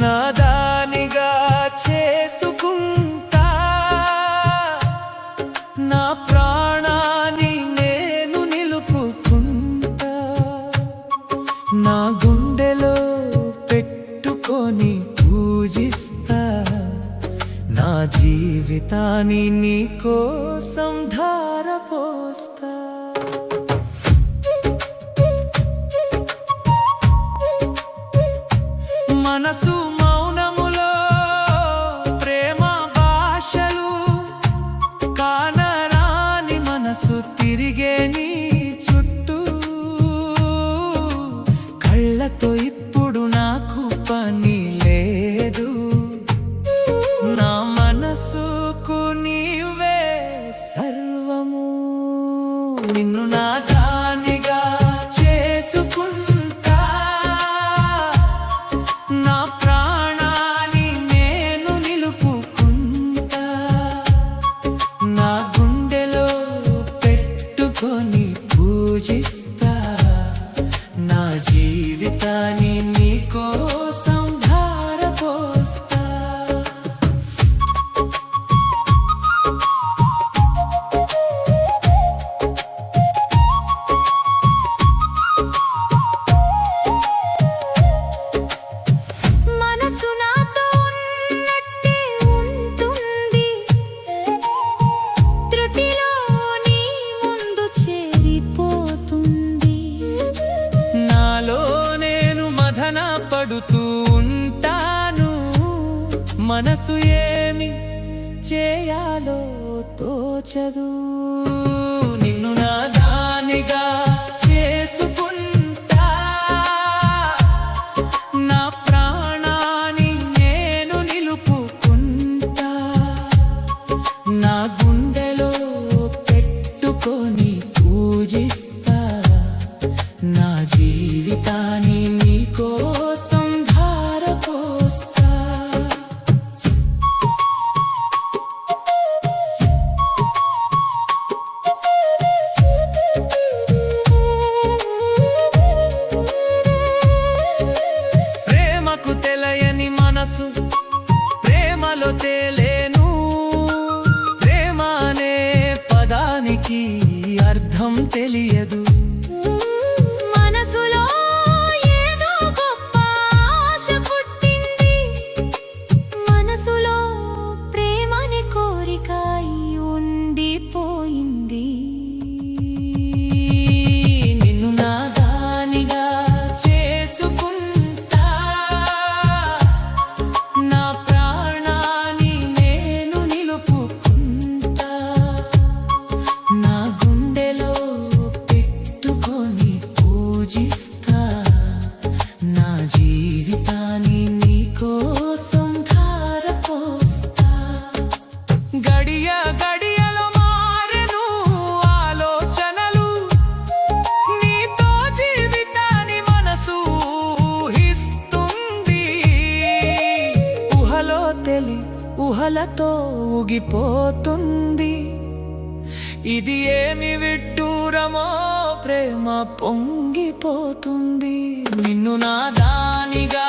నాదానిగా చేసుకుంటా, నా ప్రాణాన్ని నేను నిలుపుకుంటా, నా గుండెలో పెట్టుకొని పూజిస్తా, నా జీవితాన్ని నీ కోసం ధారపోస్తా. మనసు మౌనములో ప్రేమ భాషలు, కానరాని మనసు తిరిగే నీ చుట్టూ, కళ్ళతో ఇప్పుడు నాకు పని లేదు, నా మనసుకు నీవే సర్వము. నిన్ను నా దానిగా చేసుకుంటా, నా ప్రాణాన్ని నేను నిలుపుకుంటా, నా గుండెలో పెట్టుకొని పూజిస్తా, నా జీవితాన్ని నీ కోసం ధారపోస్తా. మనసు నాతో ఉన్నట్టే ఉంటుంది, త్రుటిలో నీ ముందు చేరిపోతుంది. నాలో నేను మదన పడుతూ ఉంటాను, మనసు ఏమి చేయాలో తోచదు. నిన్ను నా దానిగా చేసుకుంటా, నా ప్రాణాన్ని నేను నిలుపుకుంటా, నా గుండెలో పెట్టుకొని పూజిస్తా, నా జీవితాన్ని నీ కోసం ధారపోస్తా. ప్రేమకు తెలియని మనసు ప్రేమలో తేలేను, ప్రేమ అనే పదానికి అర్థం తెలియదు. మనసులో ఏదో గొప్ప ఆశ పుట్టింది, మనసులో ప్రేమని కోరిక ఉండిపోయింది. నిన్ను నా దానిగా చేసుకుంటా, నా ప్రాణాన్ని నేను నిలుపుకుంటా, నా గుండెలో పెట్టుకొని పూజిస్తా, నా జీవితాన్ని నీ కోసం ధారపోస్తా. గడియ గడియలో మారెను ఆలోచనలు, నీతో జీవితాన్ని మనసు ఊహిస్తుంది, ఊహలో ఊహలతో ఊగిపోతుంది. ఇది ఏమి విడ్డూరమో ప్రేమ పొంగిపోతుంది. నిన్ను నా దానిగా